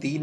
3